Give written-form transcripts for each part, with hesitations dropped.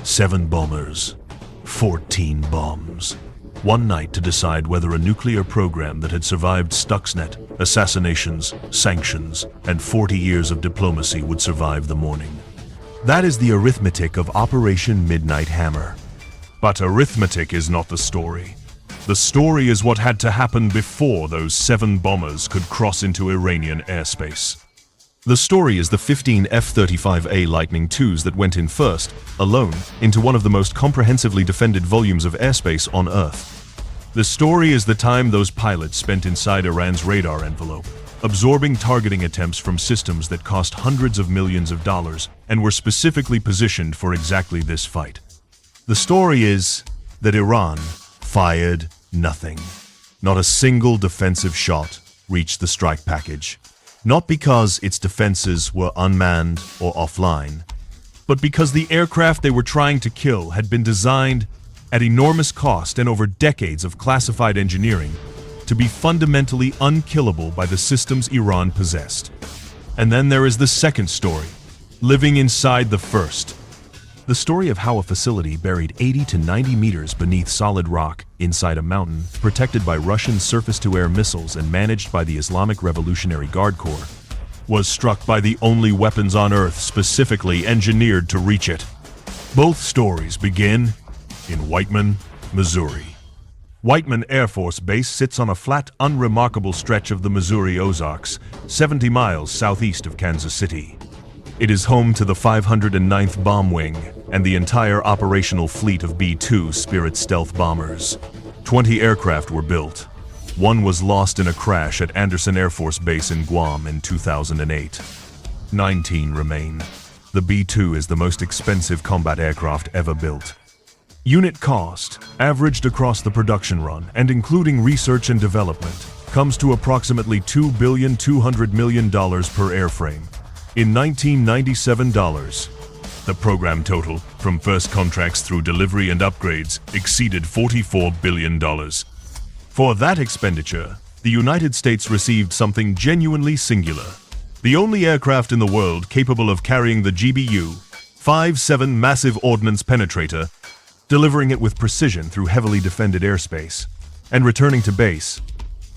7 bombers, 14 bombs. One night to decide whether a nuclear program that had survived Stuxnet, assassinations, sanctions, and 40 years of diplomacy would survive the morning. That is the arithmetic of Operation Midnight Hammer. But arithmetic is not the story. The story is what had to happen before those 7 bombers could cross into Iranian airspace. The story is the 15 F-35A Lightning IIs that went in first, alone, into one of the most comprehensively defended volumes of airspace on Earth. The story is the time those pilots spent inside Iran's radar envelope, absorbing targeting attempts from systems that cost hundreds of millions of dollars and were specifically positioned for exactly this fight. The story is that Iran fired nothing. Not a single defensive shot reached the strike package. Not because its defenses were unmanned or offline, but because the aircraft they were trying to kill had been designed at enormous cost and over decades of classified engineering to be fundamentally unkillable by the systems Iran possessed. And then there is the second story, living inside the first. The story of how a facility buried 80 to 90 meters beneath solid rock inside a mountain, protected by Russian surface-to-air missiles and managed by the Islamic Revolutionary Guard Corps, was struck by the only weapons on Earth specifically engineered to reach it. Both stories begin in Whiteman, Missouri. Whiteman Air Force Base sits on a flat, unremarkable stretch of the Missouri Ozarks, 70 miles southeast of Kansas City. It is home to the 509th Bomb Wing and the entire operational fleet of B-2 Spirit stealth bombers. 20 aircraft were built. One was lost in a crash at Anderson Air Force Base in Guam in 2008. 19 remain. The B-2 is the most expensive combat aircraft ever built. Unit cost, averaged across the production run and including research and development, comes to approximately $2.2 billion per airframe. In 1997 dollars, the program total, from first contracts through delivery and upgrades, exceeded $44 billion. For that expenditure, the United States received something genuinely singular. The only aircraft in the world capable of carrying the GBU-57 massive ordnance penetrator, delivering it with precision through heavily defended airspace, and returning to base.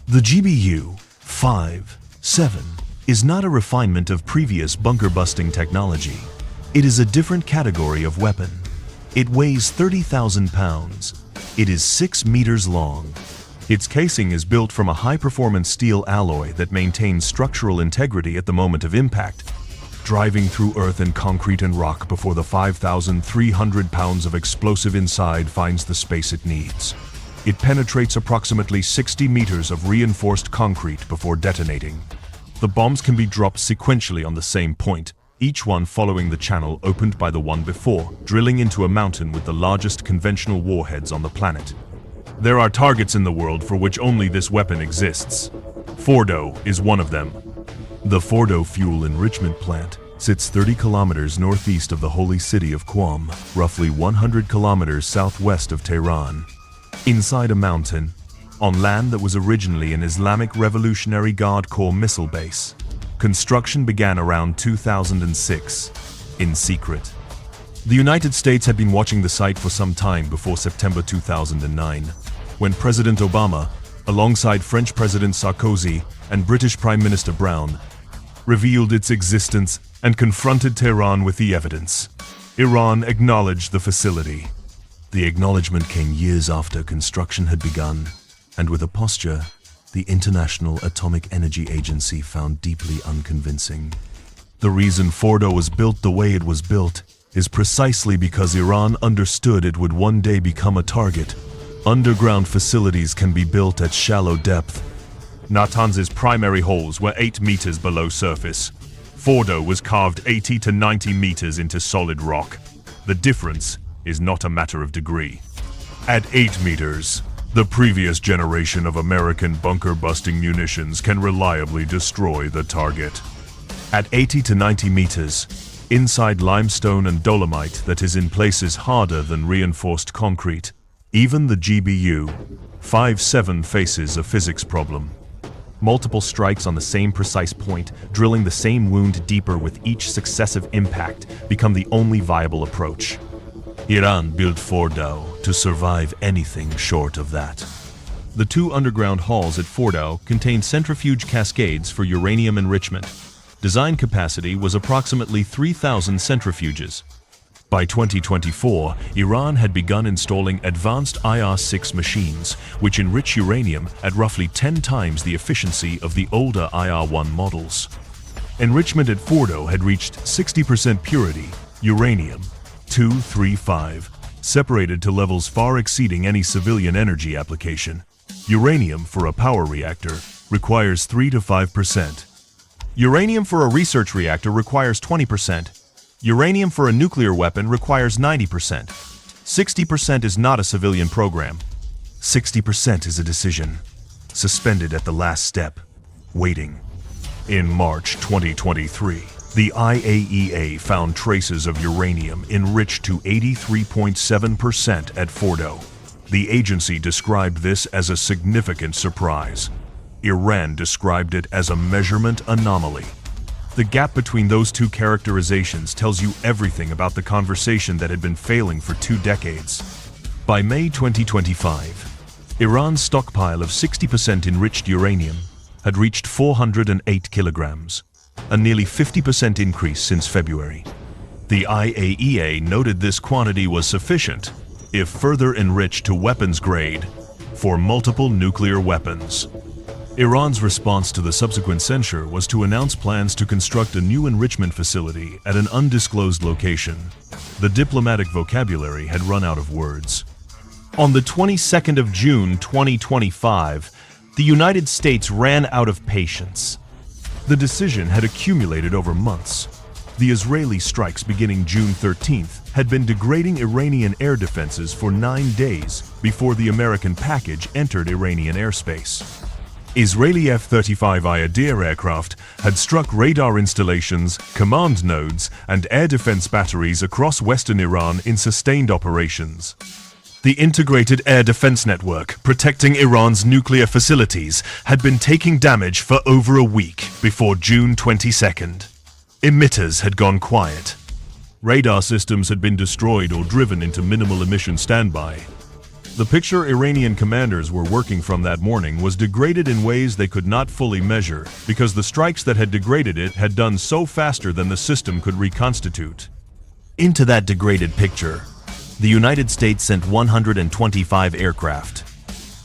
The GBU-57 is not a refinement of previous bunker-busting technology. It is a different category of weapon. It weighs 30,000 pounds. It is 6 meters long. Its casing is built from a high-performance steel alloy that maintains structural integrity at the moment of impact, driving through earth and concrete and rock before the 5,300 pounds of explosive inside finds the space it needs. It penetrates approximately 60 meters of reinforced concrete before detonating. The bombs can be dropped sequentially on the same point, each one following the channel opened by the one before, drilling into a mountain with the largest conventional warheads on the planet. There are targets in the world for which only this weapon exists. Fordo is one of them. The Fordo fuel enrichment plant sits 30 kilometers northeast of the holy city of Qom, roughly 100 kilometers southwest of Tehran. Inside a mountain, on land that was originally an Islamic Revolutionary Guard Corps missile base. Construction began around 2006, in secret. The United States had been watching the site for some time before September 2009, when President Obama, alongside French President Sarkozy and British Prime Minister Brown, revealed its existence and confronted Tehran with the evidence. Iran acknowledged the facility. The acknowledgement came years after construction had begun, and with a posture the International Atomic Energy Agency found deeply unconvincing. The reason Fordo was built the way it was built is precisely because Iran understood it would one day become a target. Underground facilities can be built at shallow depth. Natanz's primary holes were 8 meters below surface. Fordo was carved 80 to 90 meters into solid rock. The difference is not a matter of degree. At 8 meters, the previous generation of American bunker-busting munitions can reliably destroy the target. At 80 to 90 meters, inside limestone and dolomite that is in places harder than reinforced concrete, even the GBU-57 faces a physics problem. Multiple strikes on the same precise point, drilling the same wound deeper with each successive impact, become the only viable approach. Iran built Fordow to survive anything short of that. The two underground halls at Fordow contained centrifuge cascades for uranium enrichment. Design capacity was approximately 3,000 centrifuges. By 2024, Iran had begun installing advanced IR-6 machines, which enrich uranium at roughly 10 times the efficiency of the older IR-1 models. Enrichment at Fordow had reached 60% purity, uranium-235, separated to levels far exceeding any civilian energy application. Uranium for a power reactor requires 3 to 5%. Uranium for a research reactor requires 20%. Uranium for a nuclear weapon requires 90%. 60% is not a civilian program. 60% is a decision, suspended at the last step, waiting. In March 2023, the IAEA found traces of uranium enriched to 83.7% at Fordow. The agency described this as a significant surprise. Iran described it as a measurement anomaly. The gap between those two characterizations tells you everything about the conversation that had been failing for 2 decades. By May 2025, Iran's stockpile of 60% enriched uranium had reached 408 kilograms, a nearly 50% increase since February. The IAEA noted this quantity was sufficient, if further enriched to weapons grade, for multiple nuclear weapons. Iran's response to the subsequent censure was to announce plans to construct a new enrichment facility at an undisclosed location. The diplomatic vocabulary had run out of words. On the 22nd of June 2025, the United States ran out of patience. The decision had accumulated over months. The Israeli strikes beginning June 13th had been degrading Iranian air defenses for 9 days before the American package entered Iranian airspace. Israeli F-35 IAEA aircraft had struck radar installations, command nodes, and air defense batteries across western Iran in sustained operations. The integrated air defense network protecting Iran's nuclear facilities had been taking damage for over a week before June 22nd. Emitters had gone quiet. Radar systems had been destroyed or driven into minimal emission standby. The picture Iranian commanders were working from that morning was degraded in ways they could not fully measure, because the strikes that had degraded it had done so faster than the system could reconstitute. Into that degraded picture, the United States sent 125 aircraft.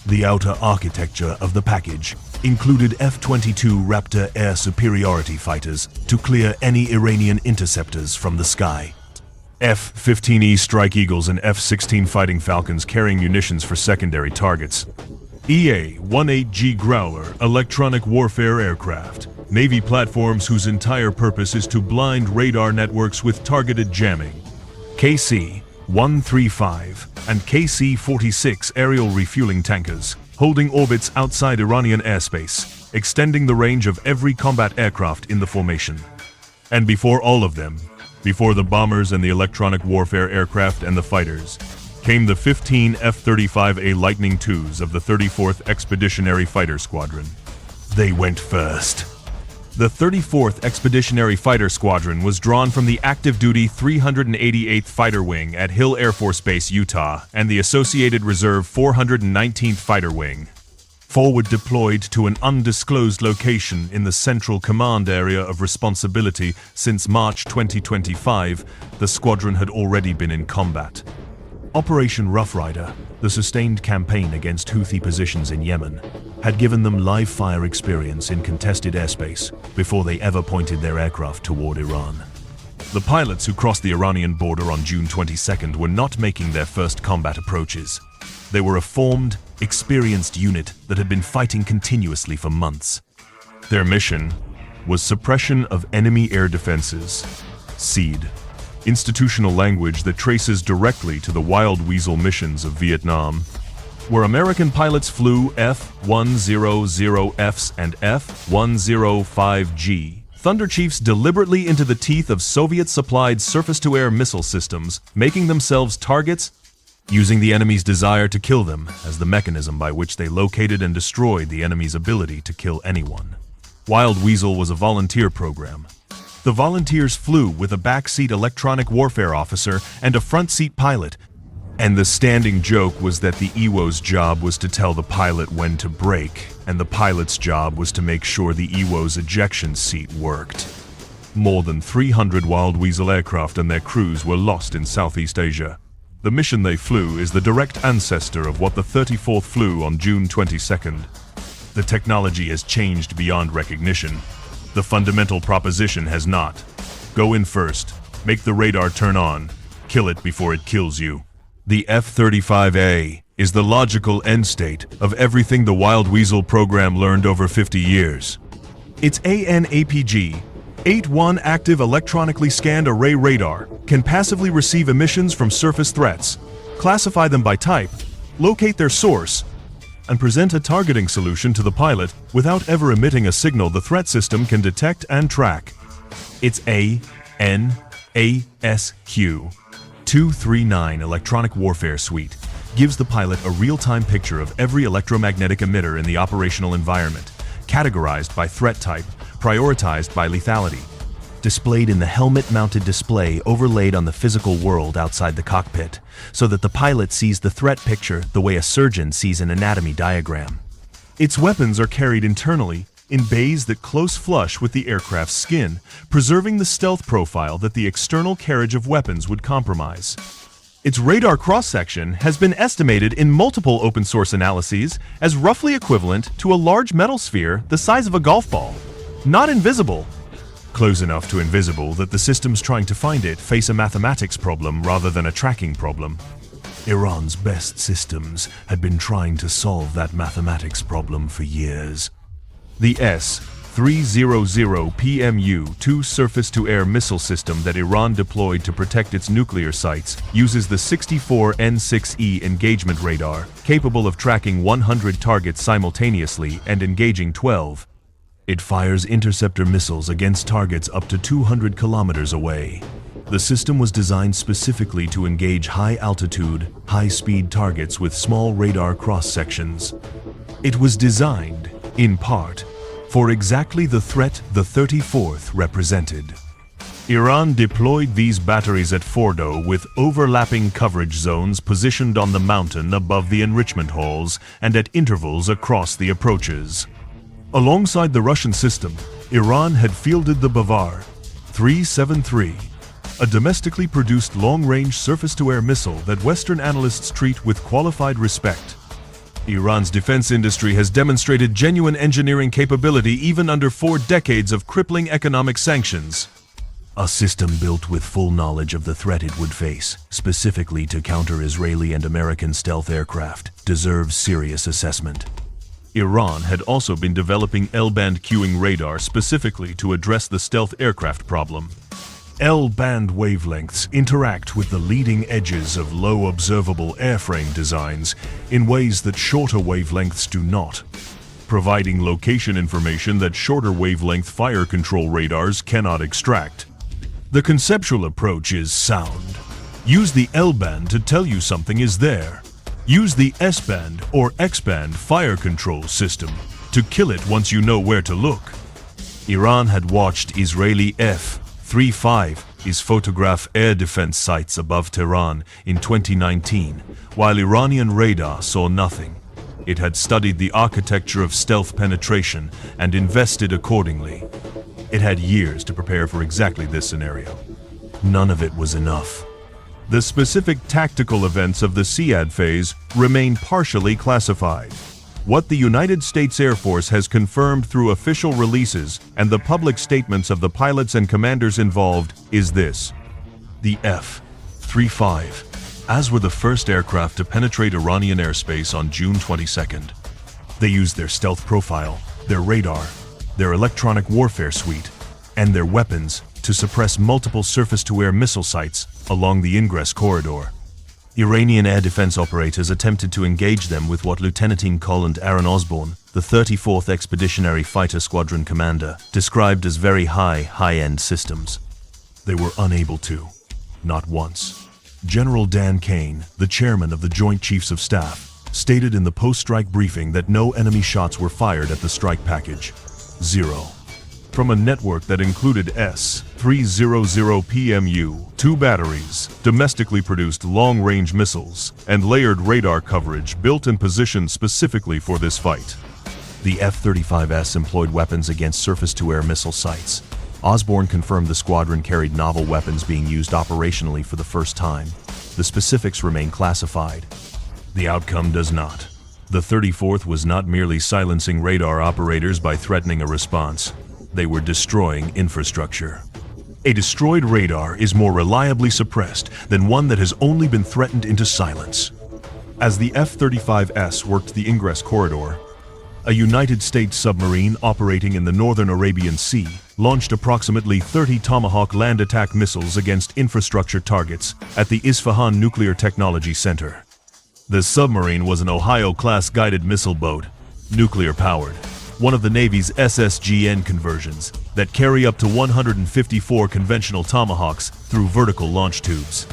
The outer architecture of the package included F-22 Raptor air superiority fighters to clear any Iranian interceptors from the sky. F-15E Strike Eagles and F-16 Fighting Falcons carrying munitions for secondary targets. EA-18G Growler electronic warfare aircraft. Navy platforms whose entire purpose is to blind radar networks with targeted jamming. KC-135 and KC-46 aerial refueling tankers, holding orbits outside Iranian airspace, extending the range of every combat aircraft in the formation. And before all of them, before the bombers and the electronic warfare aircraft and the fighters, came the 15 F-35A Lightning IIs of the 34th Expeditionary Fighter Squadron. They went first. The 34th Expeditionary Fighter Squadron was drawn from the active-duty 388th Fighter Wing at Hill Air Force Base, Utah, and the associated reserve 419th Fighter Wing. Forward deployed to an undisclosed location in the Central Command Area of Responsibility since March 2025, the squadron had already been in combat. Operation Rough Rider, the sustained campaign against Houthi positions in Yemen, had given them live-fire experience in contested airspace before they ever pointed their aircraft toward Iran. The pilots who crossed the Iranian border on June 22nd were not making their first combat approaches. They were a formed, experienced unit that had been fighting continuously for months. Their mission was suppression of enemy air defenses, SEAD, institutional language that traces directly to the Wild Weasel missions of Vietnam, where American pilots flew F-100Fs and F-105G Thunder Chiefs deliberately into the teeth of Soviet-supplied surface-to-air missile systems, making themselves targets, using the enemy's desire to kill them as the mechanism by which they located and destroyed the enemy's ability to kill anyone. Wild Weasel was a volunteer program. The volunteers flew with a backseat electronic warfare officer and a front-seat pilot, and the standing joke was that the EWO's job was to tell the pilot when to brake, and the pilot's job was to make sure the EWO's ejection seat worked. More than 300 Wild Weasel aircraft and their crews were lost in Southeast Asia. The mission they flew is the direct ancestor of what the 34th flew on June 22nd. The technology has changed beyond recognition. The fundamental proposition has not. Go in first, make the radar turn on, kill it before it kills you. The F-35A is the logical end state of everything the Wild Weasel program learned over 50 years. Its ANAPG 8-1 active electronically scanned array radar can passively receive emissions from surface threats, classify them by type, locate their source, and present a targeting solution to the pilot without ever emitting a signal the threat system can detect and track. Its ANASQ 239 electronic warfare suite gives the pilot a real-time picture of every electromagnetic emitter in the operational environment, categorized by threat type, prioritized by lethality. Displayed in the helmet-mounted display overlaid on the physical world outside the cockpit, so that the pilot sees the threat picture the way a surgeon sees an anatomy diagram. Its weapons are carried internally in bays that close flush with the aircraft's skin, preserving the stealth profile that the external carriage of weapons would compromise. Its radar cross-section has been estimated in multiple open-source analyses as roughly equivalent to a large metal sphere the size of a golf ball. Not invisible. Close enough to invisible that the systems trying to find it face a mathematics problem rather than a tracking problem. Iran's best systems had been trying to solve that mathematics problem for years. The S-300 PMU-2 surface-to-air missile system that Iran deployed to protect its nuclear sites uses the 64N6E engagement radar, capable of tracking 100 targets simultaneously and engaging 12. It fires interceptor missiles against targets up to 200 kilometers away. The system was designed specifically to engage high-altitude, high-speed targets with small radar cross-sections. It was designed, in part, for exactly the threat the 34th represented. Iran deployed these batteries at Fordo with overlapping coverage zones positioned on the mountain above the enrichment halls and at intervals across the approaches. Alongside the Russian system, Iran had fielded the Bavar 373, a domestically produced long-range surface-to-air missile that Western analysts treat with qualified respect. Iran's defense industry has demonstrated genuine engineering capability even under 4 decades of crippling economic sanctions. A system built with full knowledge of the threat it would face, specifically to counter Israeli and American stealth aircraft, deserves serious assessment. Iran had also been developing L-band queuing radar specifically to address the stealth aircraft problem. L-band wavelengths interact with the leading edges of low observable airframe designs in ways that shorter wavelengths do not, providing location information that shorter wavelength fire control radars cannot extract. The conceptual approach is sound. Use the L-band to tell you something is there. Use the S-band or X-band fire control system to kill it once you know where to look. Iran had watched Israeli F-35's photograph air defense sites above Tehran in 2019, while Iranian radar saw nothing. It had studied the architecture of stealth penetration and invested accordingly. It had years to prepare for exactly this scenario. None of it was enough. The specific tactical events of the SEAD phase remain partially classified. What the United States Air Force has confirmed through official releases and the public statements of the pilots and commanders involved is this. The F-35, as were the first aircraft to penetrate Iranian airspace on June 22nd. They used their stealth profile, their radar, their electronic warfare suite, and their weapons to suppress multiple surface-to-air missile sites along the ingress corridor. Iranian air defense operators attempted to engage them with what Lieutenant Colonel Aaron Osborne, the 34th Expeditionary Fighter Squadron commander, described as very high-end systems. They were unable to. Not once. General Dan Kane, the chairman of the Joint Chiefs of Staff, stated in the post-strike briefing that no enemy shots were fired at the strike package. 0. from a network that included S-300PMU, 2 batteries, domestically produced long-range missiles, and layered radar coverage built and positioned specifically for this fight. The F-35S employed weapons against surface-to-air missile sites. Osborne confirmed the squadron carried novel weapons being used operationally for the first time. The specifics remain classified. The outcome does not. The 34th was not merely silencing radar operators by threatening a response. They were destroying infrastructure. A destroyed radar is more reliably suppressed than one that has only been threatened into silence. As the F-35S worked the ingress corridor, a United States submarine operating in the northern Arabian Sea launched approximately 30 Tomahawk land attack missiles against infrastructure targets at the Isfahan Nuclear Technology Center. The submarine was an Ohio-class guided missile boat, nuclear-powered, one of the Navy's SSGN conversions that carry up to 154 conventional Tomahawks through vertical launch tubes.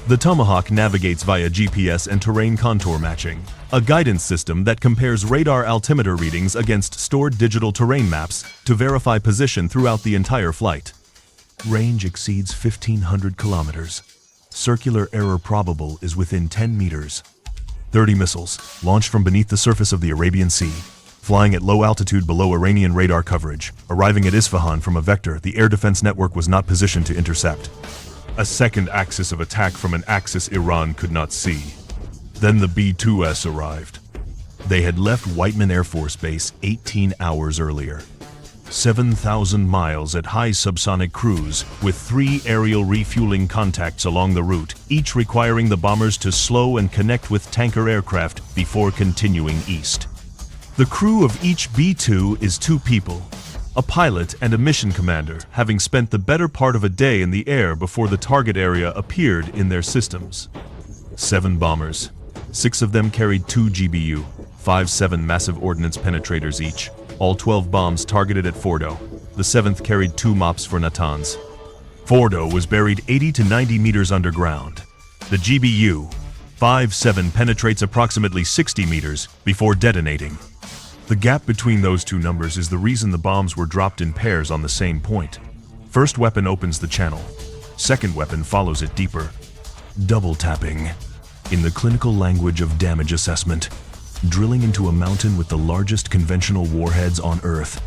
The Tomahawk navigates via GPS and terrain contour matching, a guidance system that compares radar altimeter readings against stored digital terrain maps to verify position throughout the entire flight. Range exceeds 1,500 kilometers. Circular error probable is within 10 meters. 30 missiles, launched from beneath the surface of the Arabian Sea, flying at low altitude below Iranian radar coverage, arriving at Isfahan from a vector the air defense network was not positioned to intercept. A second axis of attack from an axis Iran could not see. Then the B-2S arrived. They had left Whiteman Air Force Base 18 hours earlier. 7,000 miles at high subsonic cruise with 3 aerial refueling contacts along the route, each requiring the bombers to slow and connect with tanker aircraft before continuing east. The crew of each B-2 is 2 people, a pilot and a mission commander, having spent the better part of a day in the air before the target area appeared in their systems. 7 bombers. 6 of them carried 2 GBU, 5-7 massive ordnance penetrators each, all 12 bombs targeted at Fordo. The 7th carried 2 MOPs for Natanz. Fordo was buried 80 to 90 meters underground. The GBU, 5-7, penetrates approximately 60 meters before detonating. The gap between those 2 numbers is the reason the bombs were dropped in pairs on the same point. First weapon opens the channel. Second weapon follows it deeper. Double tapping. In the clinical language of damage assessment, drilling into a mountain with the largest conventional warheads on Earth.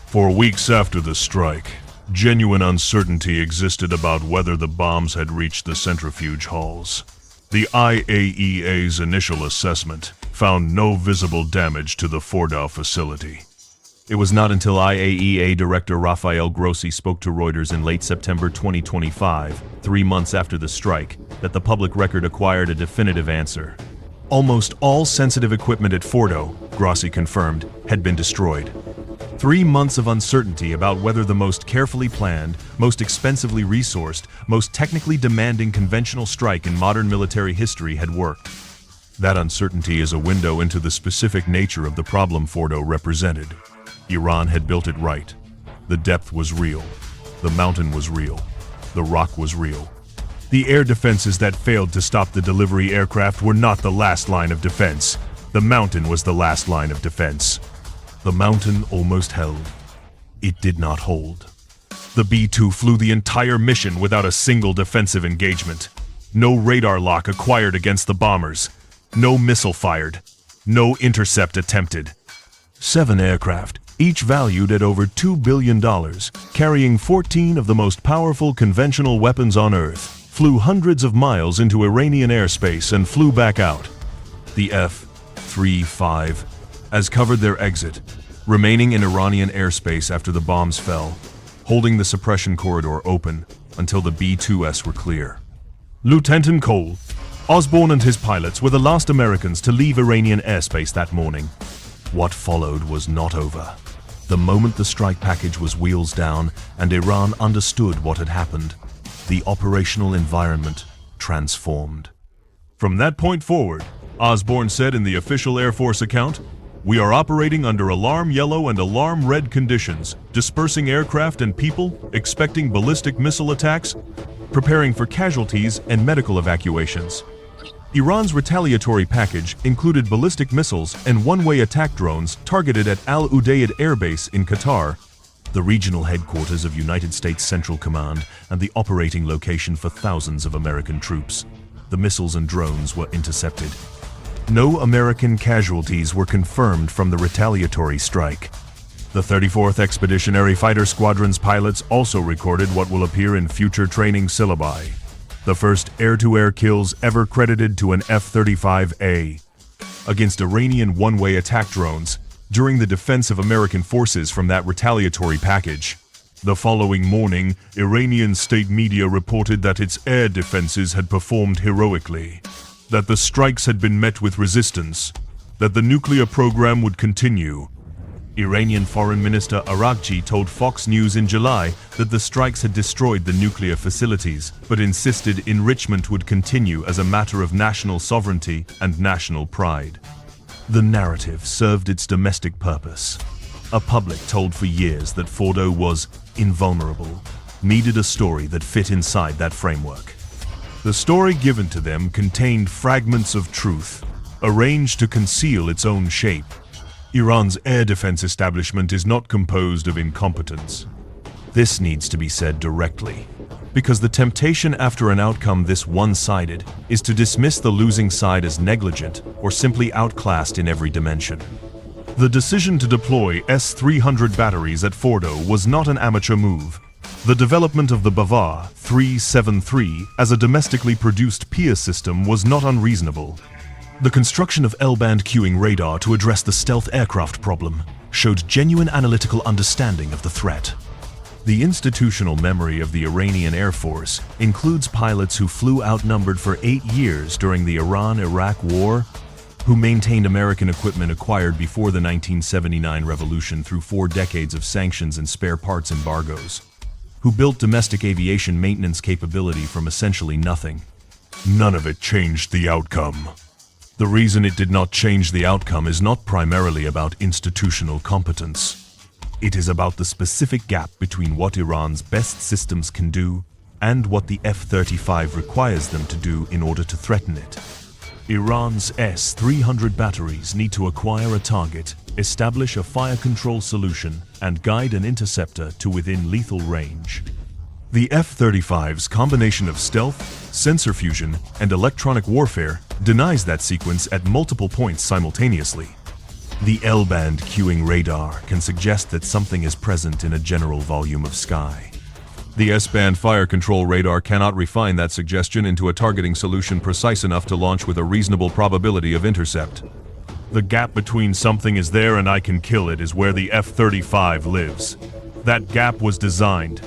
For weeks after the strike, genuine uncertainty existed about whether the bombs had reached the centrifuge halls. The IAEA's initial assessment found no visible damage to the Fordow facility. It was not until IAEA Director Rafael Grossi spoke to Reuters in late September 2025, 3 months after the strike, that the public record acquired a definitive answer. Almost all sensitive equipment at Fordo, Grossi confirmed, had been destroyed. 3 months of uncertainty about whether the most carefully planned, most expensively resourced, most technically demanding conventional strike in modern military history had worked. That uncertainty is a window into the specific nature of the problem Fordo represented. Iran had built it right. The depth was real. The mountain was real. The rock was real. The air defenses that failed to stop the delivery aircraft were not the last line of defense. The mountain was the last line of defense. The mountain almost held. It did not hold. The B-2 flew the entire mission without a single defensive engagement. No radar lock acquired against the bombers. No missile fired. No intercept attempted. 7 aircraft, each valued at over $2 billion, carrying 14 of the most powerful conventional weapons on Earth, flew hundreds of miles into Iranian airspace and flew back out. The F-35 has covered their exit, remaining in Iranian airspace after the bombs fell, holding the suppression corridor open until the B-2S were clear. Lieutenant Cole, Osborne and his pilots were the last Americans to leave Iranian airspace that morning. What followed was not over. The moment the strike package was wheels down and Iran understood what had happened, the operational environment transformed. From that point forward, Osborne said in the official Air Force account, "We are operating under alarm yellow and alarm red conditions, dispersing aircraft and people, expecting ballistic missile attacks, preparing for casualties and medical evacuations." Iran's retaliatory package included ballistic missiles and one-way attack drones targeted at Al Udeid Air Base in Qatar, the regional headquarters of United States Central Command and the operating location for thousands of American troops. The missiles and drones were intercepted. No American casualties were confirmed from the retaliatory strike. The 34th Expeditionary Fighter Squadron's pilots also recorded what will appear in future training syllabi: the first air-to-air kills ever credited to an F-35A against Iranian one-way attack drones during the defense of American forces from that retaliatory package. The following morning, Iranian state media reported that its air defenses had performed heroically, that the strikes had been met with resistance, that the nuclear program would continue. Iranian Foreign Minister Araghchi told Fox News in July that the strikes had destroyed the nuclear facilities, but insisted enrichment would continue as a matter of national sovereignty and national pride. The narrative served its domestic purpose. A public told for years that Fordo was invulnerable, needed a story that fit inside that framework. The story given to them contained fragments of truth, arranged to conceal its own shape. Iran's air defense establishment is not composed of incompetence. This needs to be said directly, because the temptation after an outcome this one-sided is to dismiss the losing side as negligent or simply outclassed in every dimension. The decision to deploy S-300 batteries at Fordo was not an amateur move. The development of the Bavar 373 as a domestically produced PIA system was not unreasonable. The construction of L-band queuing radar to address the stealth aircraft problem showed genuine analytical understanding of the threat. The institutional memory of the Iranian Air Force includes pilots who flew outnumbered for 8 years during the Iran-Iraq War, who maintained American equipment acquired before the 1979 revolution through 4 decades of sanctions and spare parts embargoes, who built domestic aviation maintenance capability from essentially nothing. None of it changed the outcome. The reason it did not change the outcome is not primarily about institutional competence. It is about the specific gap between what Iran's best systems can do and what the F-35 requires them to do in order to threaten it. Iran's S-300 batteries need to acquire a target, establish a fire control solution, and guide an interceptor to within lethal range. The F-35's combination of stealth, sensor fusion, and electronic warfare denies that sequence at multiple points simultaneously. The L-band queuing radar can suggest that something is present in a general volume of sky. The S-band fire control radar cannot refine that suggestion into a targeting solution precise enough to launch with a reasonable probability of intercept. The gap between something is there and I can kill it is where the F-35 lives. That gap was designed.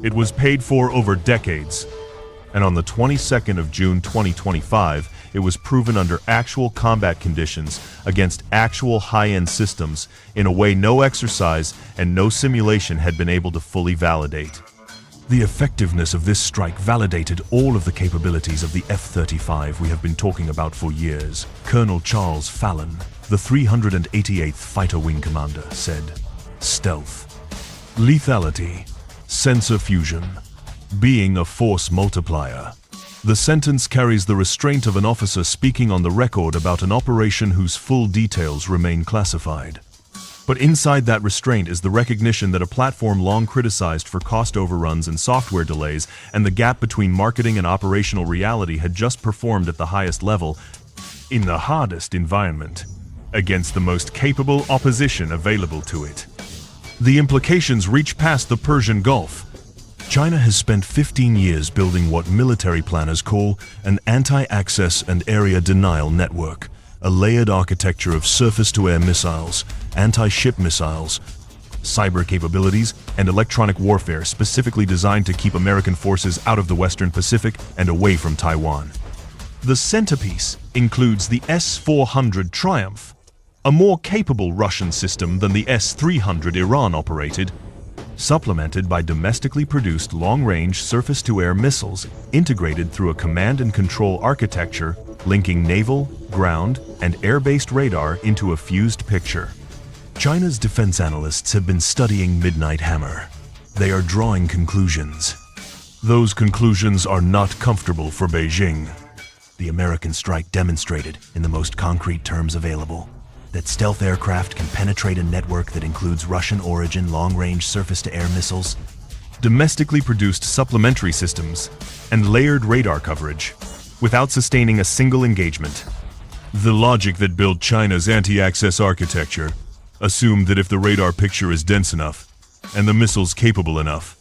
It was paid for over decades. And on the 22nd of June 2025, it was proven under actual combat conditions against actual high-end systems in a way no exercise and no simulation had been able to fully validate. The effectiveness of this strike validated all of the capabilities of the F-35 we have been talking about for years. Colonel Charles Fallon, the 388th Fighter Wing Commander, said, "Stealth, lethality, sensor fusion, being a force multiplier." The sentence carries the restraint of an officer speaking on the record about an operation whose full details remain classified. But inside that restraint is the recognition that a platform long criticized for cost overruns and software delays and the gap between marketing and operational reality had just performed at the highest level, in the hardest environment, against the most capable opposition available to it. The implications reach past the Persian Gulf. China has spent 15 years building what military planners call an anti-access and area denial network, a layered architecture of surface-to-air missiles, anti-ship missiles, cyber capabilities, and electronic warfare specifically designed to keep American forces out of the Western Pacific and away from Taiwan. The centerpiece includes the S-400 Triumph, a more capable Russian system than the S-300 Iran operated, supplemented by domestically produced long-range surface-to-air missiles integrated through a command and control architecture linking naval, ground, and air-based radar into a fused picture. China's defense analysts have been studying Midnight Hammer. They are drawing conclusions. Those conclusions are not comfortable for Beijing. The American strike demonstrated, in the most concrete terms available, that stealth aircraft can penetrate a network that includes Russian-origin long-range surface-to-air missiles, domestically produced supplementary systems, and layered radar coverage, without sustaining a single engagement. The logic that built China's anti-access architecture assumed that if the radar picture is dense enough, and the missiles capable enough,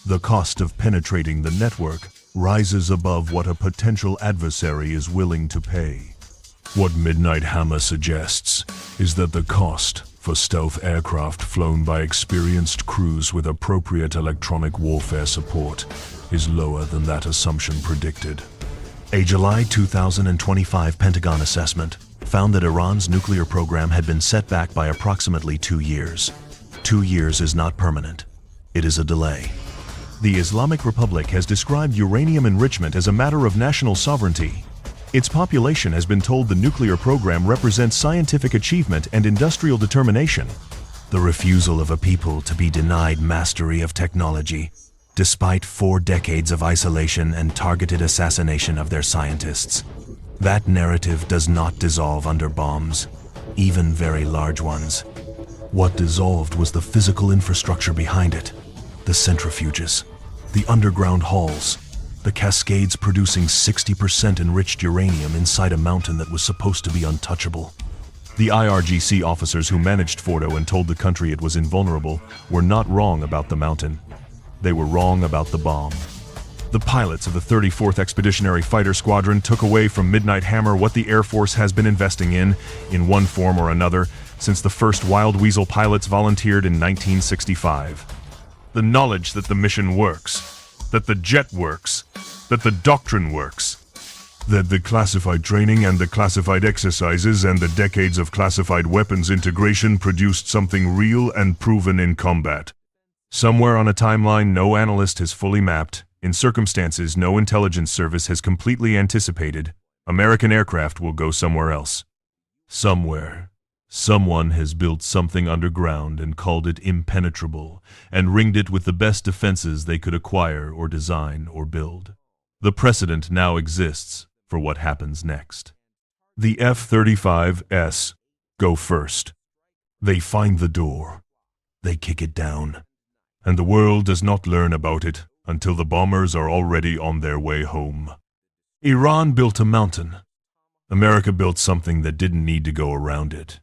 the cost of penetrating the network rises above what a potential adversary is willing to pay. What Midnight Hammer suggests is that the cost for stealth aircraft flown by experienced crews with appropriate electronic warfare support is lower than that assumption predicted. A July 2025 Pentagon assessment found that Iran's nuclear program had been set back by approximately 2 years. 2 years is not permanent. It is a delay. The Islamic Republic has described uranium enrichment as a matter of national sovereignty. Its population has been told the nuclear program represents scientific achievement and industrial determination. The refusal of a people to be denied mastery of technology, despite 4 decades of isolation and targeted assassination of their scientists. That narrative does not dissolve under bombs, even very large ones. What dissolved was the physical infrastructure behind it. The centrifuges, the underground halls, the cascades producing 60% enriched uranium inside a mountain that was supposed to be untouchable. The IRGC officers who managed Fordo and told the country it was invulnerable were not wrong about the mountain. They were wrong about the bomb. The pilots of the 34th Expeditionary Fighter Squadron took away from Midnight Hammer what the Air Force has been investing in one form or another, since the first Wild Weasel pilots volunteered in 1965. The knowledge that the mission works, that the jet works, that the doctrine works, that the classified training and the classified exercises and the decades of classified weapons integration produced something real and proven in combat. Somewhere on a timeline no analyst has fully mapped, in circumstances no intelligence service has completely anticipated, American aircraft will go somewhere else. Somewhere. Someone has built something underground and called it impenetrable, and ringed it with the best defenses they could acquire or design or build. The precedent now exists for what happens next. The F-35s go first. They find the door. They kick it down. And the world does not learn about it until the bombers are already on their way home. Iran built a mountain. America built something that didn't need to go around it.